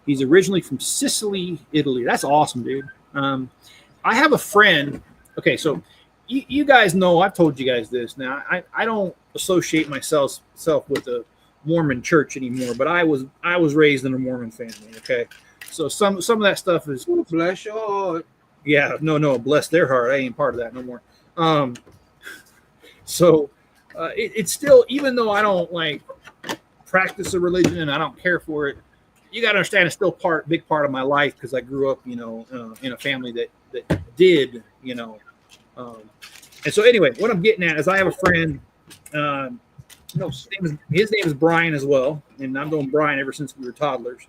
he's originally from Sicily, Italy. That's awesome, dude. I have a friend. Okay, so you guys know I've told you guys this. Now I don't associate myself with the Mormon church anymore, but I was raised in a Mormon family. Okay, so some of that stuff is Bless your heart. yeah, no, bless their heart. I ain't part of that no more. So it's still, even though I don't like practice a religion and I don't care for it, you got to understand it's still big part of my life because I grew up, you know, in a family that did, you know. And so anyway, what I'm getting at is I have a friend. His name is Brian as well, and I've known Brian ever since we were toddlers.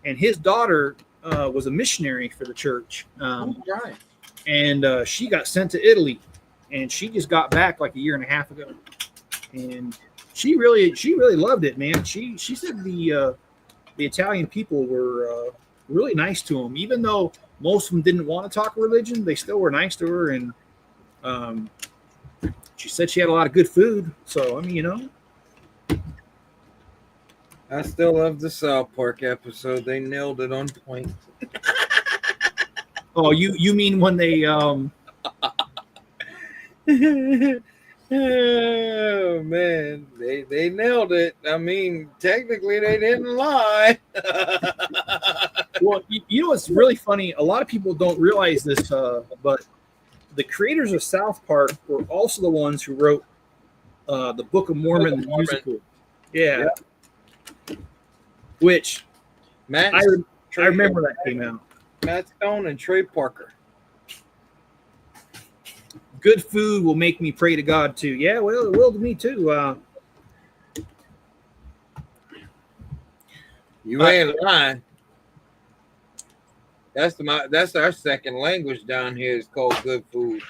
And his daughter was a missionary for the church. Right. And she got sent to Italy, and she just got back like a year and a half ago, and she really loved it, man. She said the Italian people were really nice to him, even though most of them didn't want to talk religion. They still were nice to her, and she said she had a lot of good food. So I mean, you know. I still love the South Park episode. They nailed it on point. Oh, you mean when they Oh man, they nailed it. I mean, technically they didn't lie. Well, you know what's really funny? A lot of people don't realize this, but the creators of South Park were also the ones who wrote the Book of Mormon, the musical. Yeah. Which Matt, I remember that came out. Matt Stone and Trey Parker. Good food will make me pray to God too. Yeah, well, it will to me too. You ain't lying. That's our second language down here. It's called good food.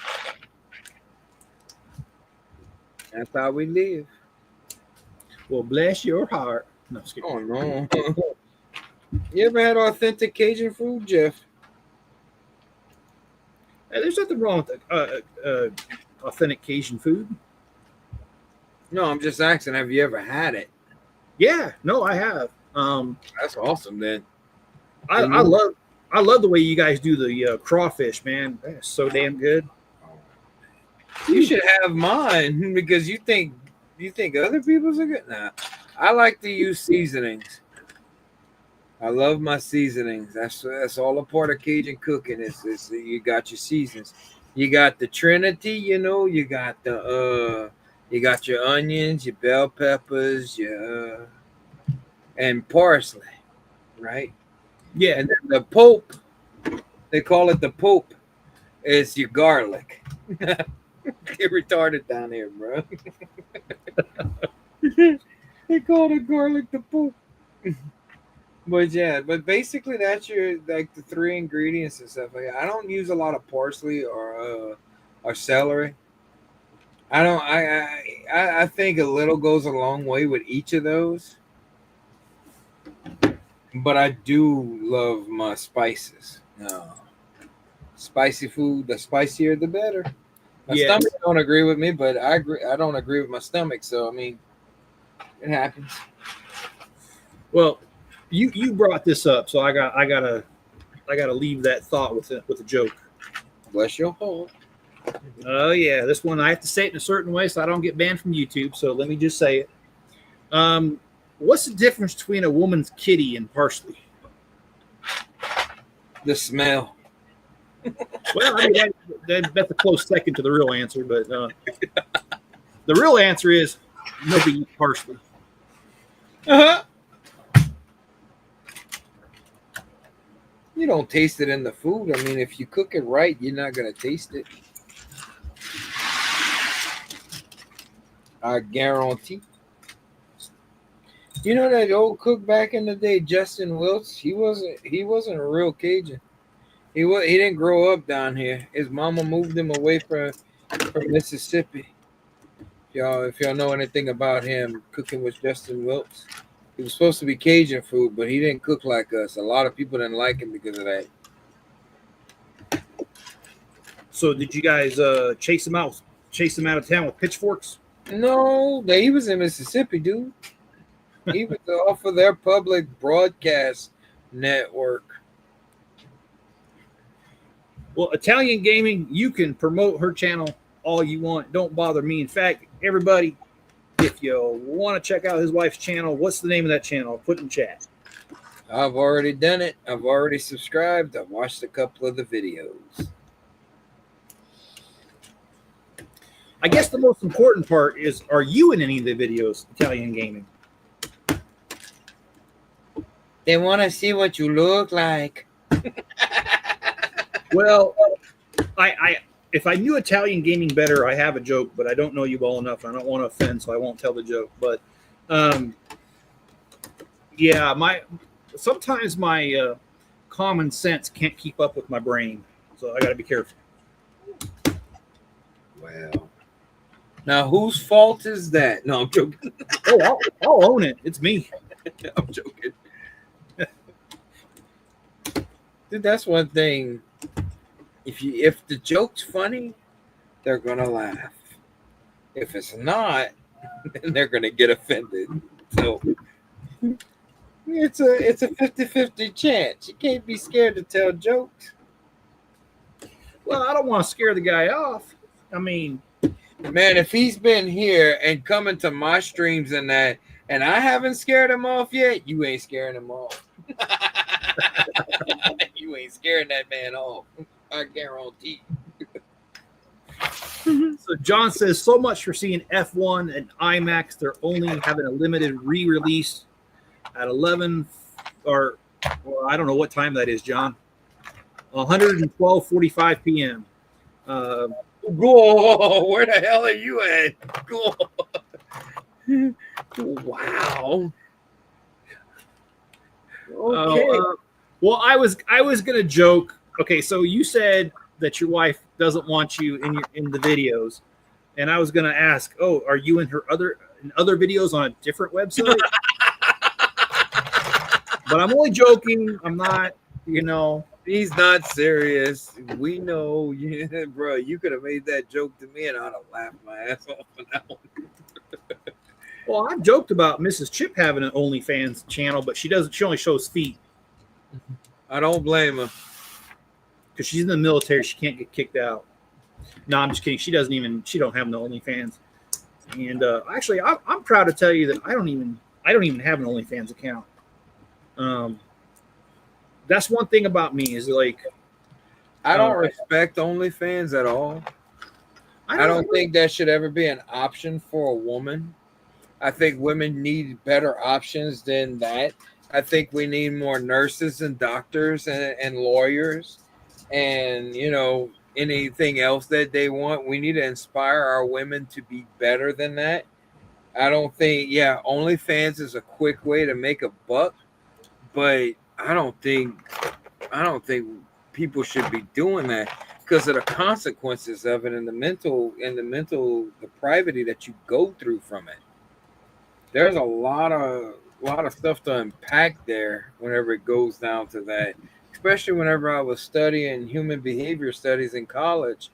That's how we live. Well, bless your heart. No, just kidding. Oh no. You ever had authentic Cajun food, Jeff? Hey, there's nothing wrong with authentic Cajun food. No, I'm just asking. Have you ever had it? Yeah, no, I have. That's awesome, then. I love the way you guys do the crawfish, man. That's so damn good. You should have mine because you think other people's are good. Nah, I like to use seasonings. I love my seasonings. That's all a part of Cajun cooking. Is you got your seasons. You got the Trinity, you got you got your onions, your bell peppers, your and parsley, right? Yeah, and then the Pope, they call it the Pope, is your garlic. Get retarded down here, bro. They call the garlic the Pope. But basically that's your the three ingredients and stuff. I don't use a lot of parsley or celery. I think a little goes a long way with each of those. But I do love my spices. Spicy food, the spicier the better. My stomach don't agree with me, but I don't agree with my stomach, so I mean it happens. Well, you brought this up, so I gotta leave that thought with a joke. Bless your heart. Oh yeah, this one I have to say it in a certain way so I don't get banned from YouTube. So let me just say it. What's the difference between a woman's kitty and parsley? The smell. Well, I mean, that's a close second to the real answer, but the real answer is nobody eats parsley. Uh-huh. You don't taste it in the food. I mean, if you cook it right, you're not going to taste it. I guarantee. You know that old cook back in the day, Justin Wilts? He wasn't a real Cajun. He didn't grow up down here. His mama moved him away from Mississippi. If y'all know anything about him, cooking with Justin Wilts. He was supposed to be Cajun food, but he didn't cook like us. A lot of people didn't like him because of that. So did you guys chase him out of town with pitchforks? No, he was in Mississippi, dude. He was off of their public broadcast network. Well, Italian Gaming, you can promote her channel all you want. Don't bother me. In fact, everybody, if you want to check out his wife's channel, what's the name of that channel? I'll put in chat. I've already done it. I've already subscribed. I've watched a couple of the videos. I guess the most important part is, are you in any of the videos, Italian Gaming? They want to see what you look like. Well, if I knew Italian Gaming better, I have a joke, but I don't know you well enough. I don't want to offend, so I won't tell the joke. But sometimes my common sense can't keep up with my brain, so I got to be careful. Well, now whose fault is that? No, I'm joking. Oh, I'll own it. It's me. I'm joking. Dude, that's one thing. If the joke's funny, they're gonna laugh. If it's not, then they're gonna get offended. So it's a 50-50 chance. You can't be scared to tell jokes. Well, I don't want to scare the guy off. I mean, man, if he's been here and coming to my streams and that, and I haven't scared him off yet, you ain't scaring him off. You ain't scaring that man off. I guarantee. So John says, so much for seeing F1 and IMAX. They're only having a limited re-release at 11 or well, I don't know what time that is, John. 112:45 p.m. Whoa, where the hell are you at? Go. Wow. Okay. Well, I was gonna joke. Okay, so you said that your wife doesn't want you in the videos, and I was gonna ask, oh, are you in other videos on a different website? But I'm only joking. I'm not, He's not serious. We know, yeah, bro. You could have made that joke to me, and I'd have laughed my ass off on that one. Well, I've joked about Mrs. Chip having an OnlyFans channel, but she doesn't. She only shows feet I don't blame her. because she's in the military. She can't get kicked out. No, I'm just kidding. She don't have no OnlyFans. And actually, I'm proud to tell you that I don't even have an OnlyFans account. That's one thing about me is like I don't respect OnlyFans at all. I don't think that should ever be an option for a woman. I think women need better options than that. I think we need more nurses and doctors and lawyers and, anything else that they want. We need to inspire our women to be better than that. I don't think, OnlyFans is a quick way to make a buck, but I don't think people should be doing that because of the consequences of it and the mental depravity that you go through from it. There's a lot of stuff to unpack there whenever it goes down to that. Especially whenever I was studying human behavior studies in college.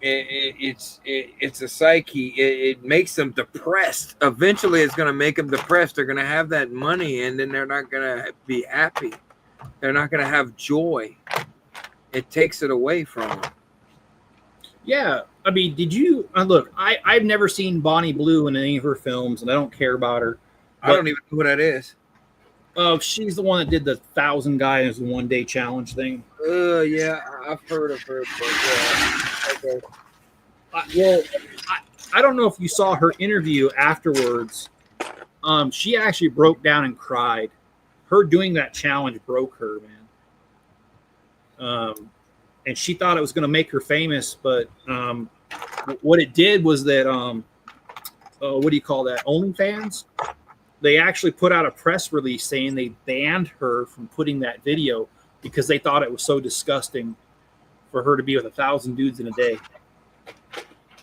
It's a psyche. It makes them depressed. Eventually, it's going to make them depressed. They're going to have that money, and then they're not going to be happy. They're not going to have joy. It takes it away from them. Yeah, I mean, did you look? I've never seen Bonnie Blue in any of her films, and I don't care about her. I don't even know who that is. Oh, she's the one that did the 1,000 guys in 1 day challenge thing. Yeah, I've heard of her. But yeah. Okay. I don't know if you saw her interview afterwards. She actually broke down and cried. Her doing that challenge broke her, man. And she thought it was going to make her famous, but what it did was that what do you call that? OnlyFans. They actually put out a press release saying they banned her from putting that video because they thought it was so disgusting for her to be with 1,000 dudes in a day.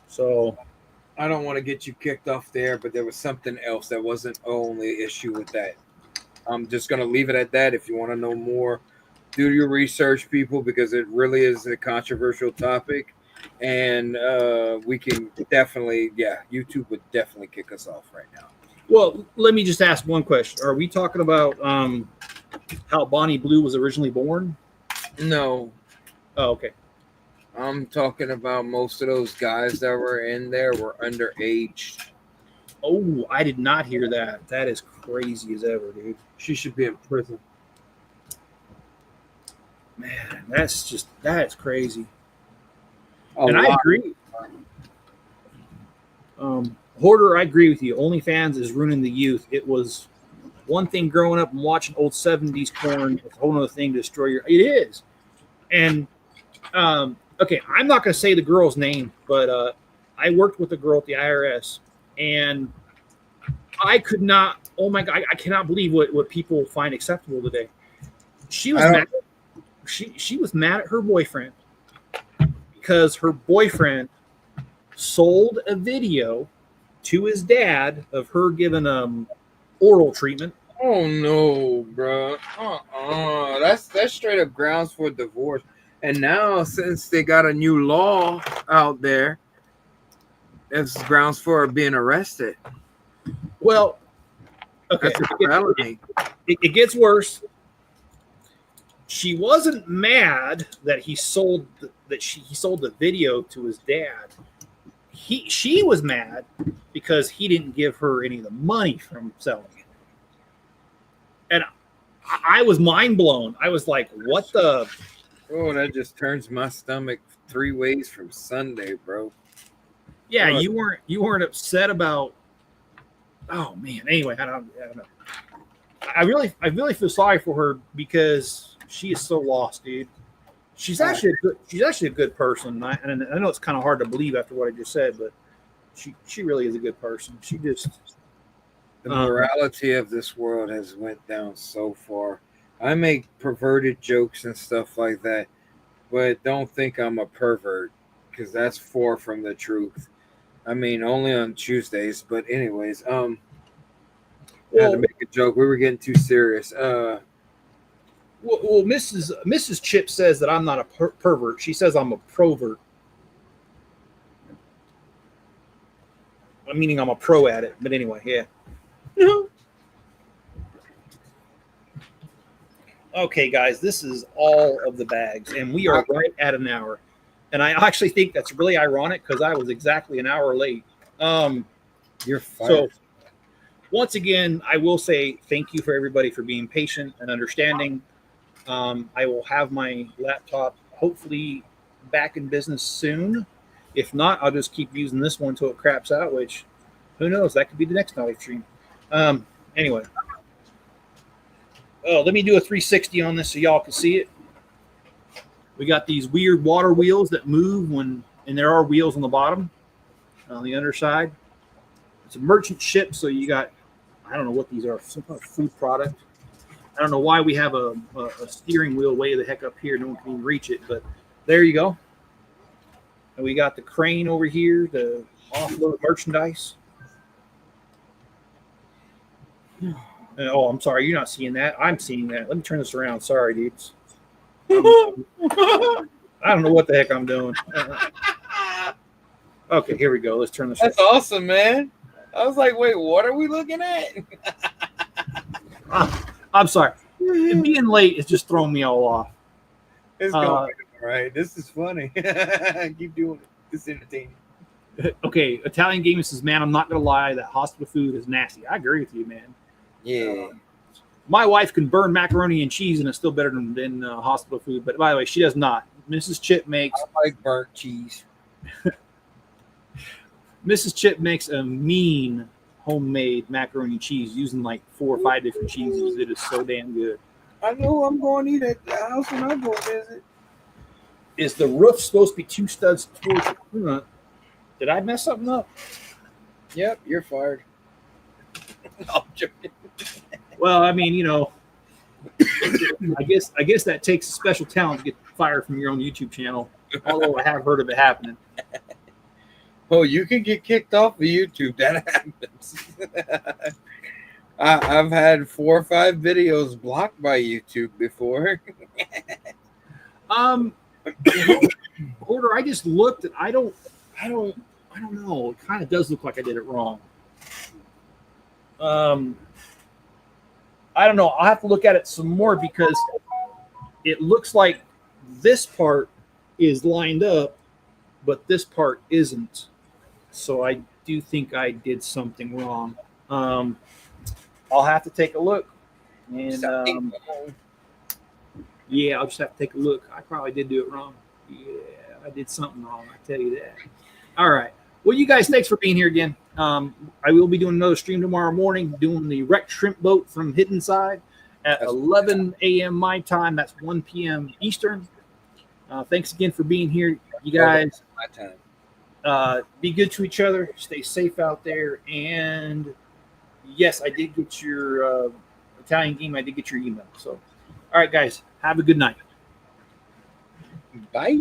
So I don't want to get you kicked off there, but there was something else that wasn't only issue with that. I'm just going to leave it at that. If you want to know more, do your research, people, because it really is a controversial topic. And we can definitely, YouTube would definitely kick us off right now. Well, let me just ask one question. Are we talking about how Bonnie Blue was originally born? No. Oh, okay. I'm talking about most of those guys that were in there were underage. Oh, I did not hear that. That is crazy as ever, dude. She should be in prison. Man, that's crazy. And I agree. Hoarder, I agree with you. OnlyFans is ruining the youth. It was one thing growing up and watching old 70s porn. It's a whole other thing to destroy your... It is. And, okay, I'm not going to say the girl's name, but I worked with a girl at the IRS, and I could not... Oh, my God, I cannot believe what people find acceptable today. She was mad. She was mad at her boyfriend because her boyfriend sold a video to his dad of her giving oral treatment. Oh no, bro. That's straight up grounds for divorce. And now, since they got a new law out there, that's grounds for being arrested. Well, okay, it gets worse. She wasn't mad that he sold the video to his dad. She was mad because he didn't give her any of the money from selling it. And I was mind blown. I was like, what the? Oh, that just turns my stomach 3 ways from Sunday, bro. Yeah, Oh. you weren't upset about. Oh man. Anyway, I don't know. I really feel sorry for her because she is so lost, dude. She's actually a good person. And I know it's kind of hard to believe after what I just said, but she really is a good person. She just The morality of this world has went down so far. I make perverted jokes and stuff like that, but don't think I'm a pervert because that's far from the truth. I mean, only on Tuesdays. But anyways, I had to make a joke. We were getting too serious. Well, Mrs. Chip says that I'm not a pervert. She says I'm a provert. Meaning I'm a pro at it. But anyway, yeah. Okay, guys, this is all of the bags, and we are right at an hour. And I actually think that's really ironic because I was exactly an hour late. You're fired. So once again, I will say thank you for everybody for being patient and understanding. I will have my laptop hopefully back in business soon. If not, I'll just keep using this one until it craps out, which who knows? That could be the next live stream. Anyway. Oh, let me do a 360 on this so y'all can see it. We got these weird water wheels that move and there are wheels on the bottom, on the underside. It's a merchant ship, so you got, I don't know what these are, some kind of food product. I don't know why we have a steering wheel way the heck up here. No one can even reach it, but there you go. And we got the crane over here to offload merchandise. Oh, I'm sorry. You're not seeing that. I'm seeing that. Let me turn this around. Sorry, dudes. I don't know what the heck I'm doing. Okay, here we go. Let's turn this around. That's awesome, man. I was like, wait, what are we looking at? I'm sorry. Being late is just throwing me all off. It's going all right. This is funny. Keep doing it. It's entertaining. Okay, Italian Gamer says, man, I'm not going to lie. That hospital food is nasty. I agree with you, man. Yeah. My wife can burn macaroni and cheese, and it's still better than hospital food. But by the way, she does not. Mrs. Chip makes. I like burnt cheese. Mrs. Chip makes a mean homemade macaroni and cheese using like 4 or 5 different cheeses. It is so damn good. I know I'm going to eat at the house when I go visit. Is the roof supposed to be 2 studs towards the front? Did I mess something up? Yep, you're fired. I'm joking. Well, I mean, you know, I guess that takes a special talent to get fired from your own YouTube channel. Although I have heard of it happening. Oh, you can get kicked off of YouTube. That happens. I've had 4 or 5 videos blocked by YouTube before. Order. I just looked and I don't know. It kind of does look like I did it wrong. I don't know. I'll have to look at it some more because it looks like this part is lined up, but this part isn't. So I do think I did something wrong. I'll have to take a look. And yeah, I'll just have to take a look. I probably did do it wrong. Yeah, I did something wrong. I tell you that. All right. Well, you guys, thanks for being here again. I will be doing another stream tomorrow morning, doing the wrecked shrimp boat from Hidden Side at 11 a.m. my time. That's 1 p.m. Eastern. Thanks again for being here, you guys. My time. Be good to each other. Stay safe out there. And yes, I did get your Italian game. I did get your email. So, all right, guys, have a good night. Bye.